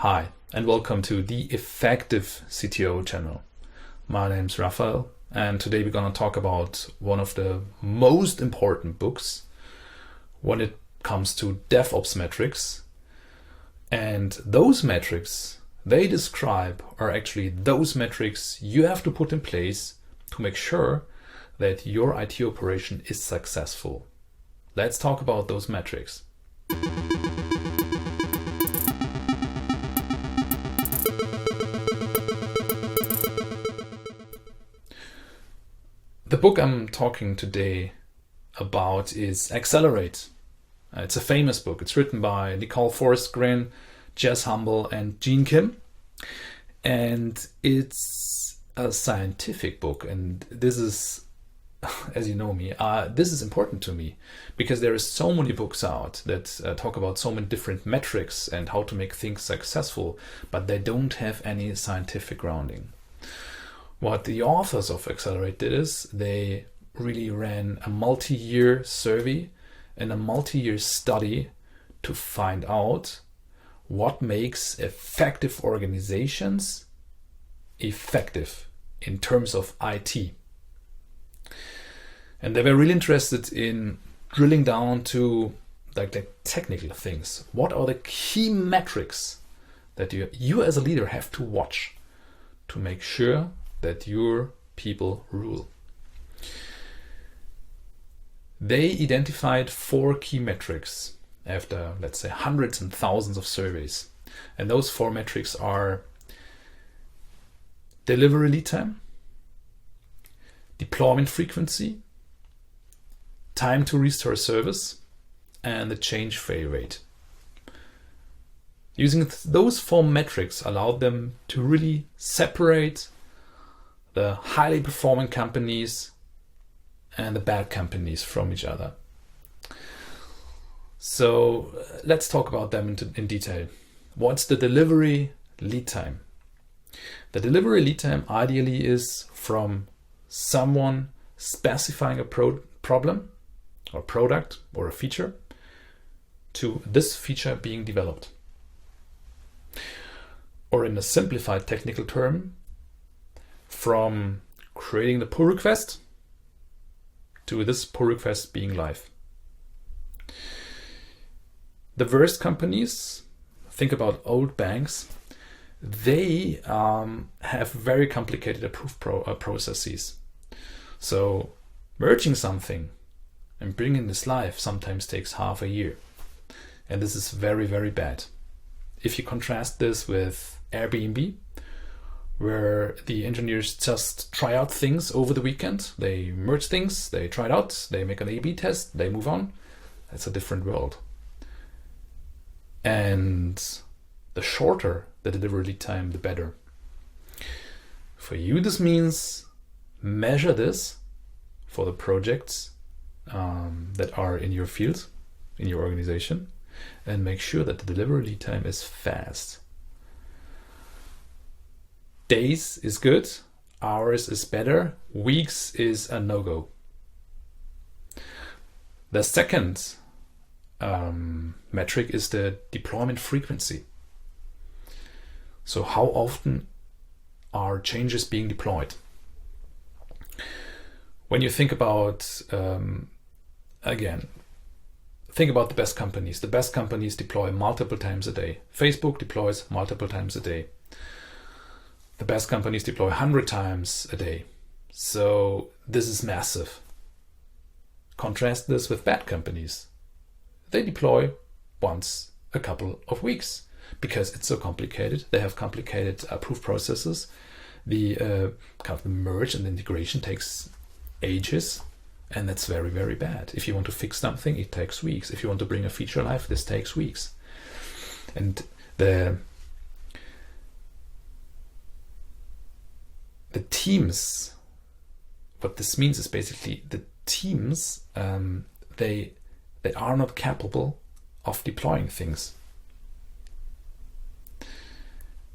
Hi, and welcome to the Effective CTO channel. My name's Raphael, and today we're going to talk about one of the most important books when it comes to DevOps metrics. And those metrics they describe are actually those metrics you have to put in place to make sure that your IT operation is successful. Let's talk about those metrics. The book I'm talking today about is Accelerate. It's a famous book. It's written by Nicole Forsgren, Jez Humble, and Gene Kim. And it's a scientific book. And this is, as you know me, this is important to me because there are so many books out that talk about so many different metrics and how to make things successful, but they don't have any scientific grounding. What the authors of Accelerate did is they really ran a multi-year survey and a multi-year study to find out what makes effective organizations effective in terms of IT. And they were really interested in drilling down to the technical things. What are the key metrics that you as a leader have to watch to make sure that your people rule? They identified 4 key metrics after, let's say, hundreds and thousands of surveys. And those 4 metrics are delivery lead time, deployment frequency, time to restore service, and the change fail rate. Using those 4 metrics allowed them to really separate the highly performing companies and the bad companies from each other. So let's talk about them in detail. What's the delivery lead time? The delivery lead time ideally is from someone specifying a problem or product or a feature to this feature being developed. Or in a simplified technical term, from creating the pull request to this pull request being live. The worst companies, think about old banks, they have very complicated approve processes. So merging something and bringing this live sometimes takes half a year. And this is very, very bad. If you contrast this with Airbnb, where the engineers just try out things over the weekend. They merge things, they try it out, they make an A/B test, they move on. That's a different world. And the shorter the delivery lead time, the better. For you, this means measure this for the projects that are in your field, in your organization, and make sure that the delivery lead time is fast. Days is good, hours is better, weeks is a no-go. The second metric is the deployment frequency. So how often are changes being deployed? When you think about, think about the best companies. The best companies deploy multiple times a day. Facebook deploys multiple times a day. The best companies deploy 100 times a day. So this is massive. Contrast this with bad companies. They deploy once a couple of weeks because it's so complicated. They have complicated approve processes. The kind of the merge and the integration takes ages, and that's very, very bad. If you want to fix something, it takes weeks. If you want to bring a feature live, this takes weeks. And the teams, what this means is basically the teams, they are not capable of deploying things.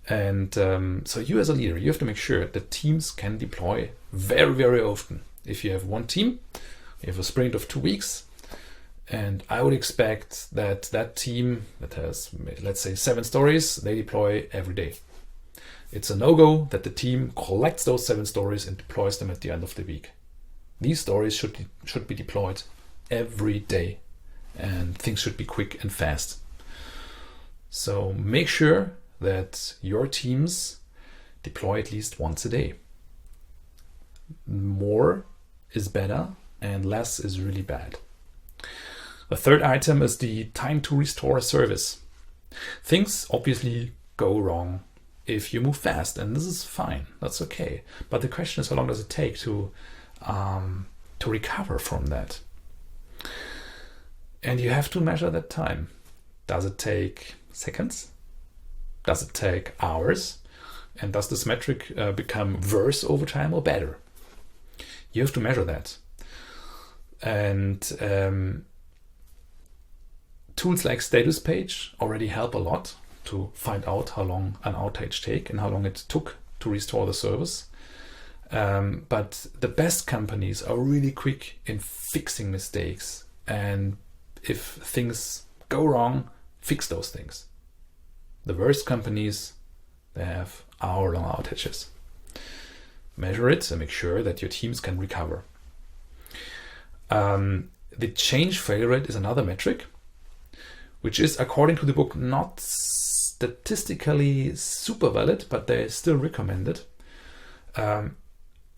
And so you as a leader, you have to make sure that teams can deploy very, very often. If you have one team, you have a sprint of 2 weeks, And I would expect that that team that has, let's say, 7 stories, they deploy every day. It's a no-go that the team collects those 7 stories and deploys them at the end of the week. These stories should be deployed every day, and things should be quick and fast. So make sure that your teams deploy at least once a day. More is better and less is really bad. The third item is the time to restore a service. Things obviously go wrong if you move fast, and this is fine, that's okay. But the question is, how long does it take to recover from that? And you have to measure that time. Does it take seconds? Does it take hours? And does this metric become worse over time or better? You have to measure that. And tools like Status Page already help a lot to find out how long an outage takes and how long it took to restore the service. But the best companies are really quick in fixing mistakes. And if things go wrong, fix those things. The worst companies, they have hour-long outages. Measure it and make sure that your teams can recover. The change failure rate is another metric, which is, according to the book, not statistically super valid, but they still recommend it. How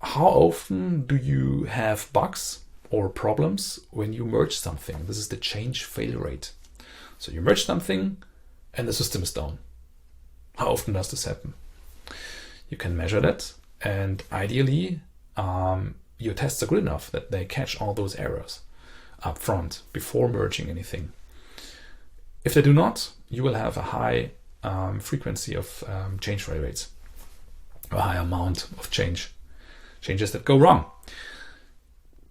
often do you have bugs or problems when you merge something? This is the change failure rate. So you merge something and the system is down. How often does this happen? You can measure that, and ideally your tests are good enough that they catch all those errors up front before merging anything. If they do not, you will have a high frequency of change failure rates, a high amount of changes that go wrong.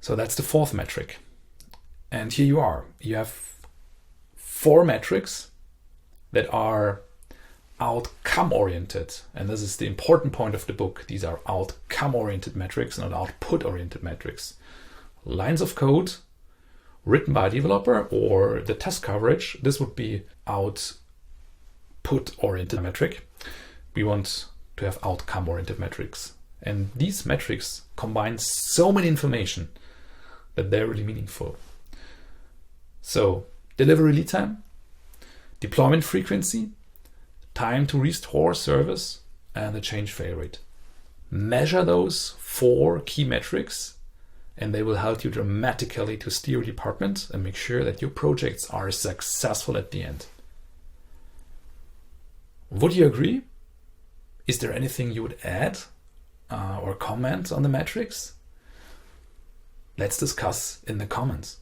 So that's the fourth metric. And here you are. You have 4 metrics that are outcome-oriented. And this is the important point of the book. These are outcome-oriented metrics, not output-oriented metrics. Lines of code written by a developer or the test coverage, this would be output-oriented metric. We want to have outcome-oriented metrics. And these metrics combine so many information that they're really meaningful. So, delivery lead time, deployment frequency, time to restore service, and the change failure rate. Measure those 4 key metrics, and they will help you dramatically to steer your department and make sure that your projects are successful at the end. Would you agree? Is there anything you would add or comment on the metrics? Let's discuss in the comments.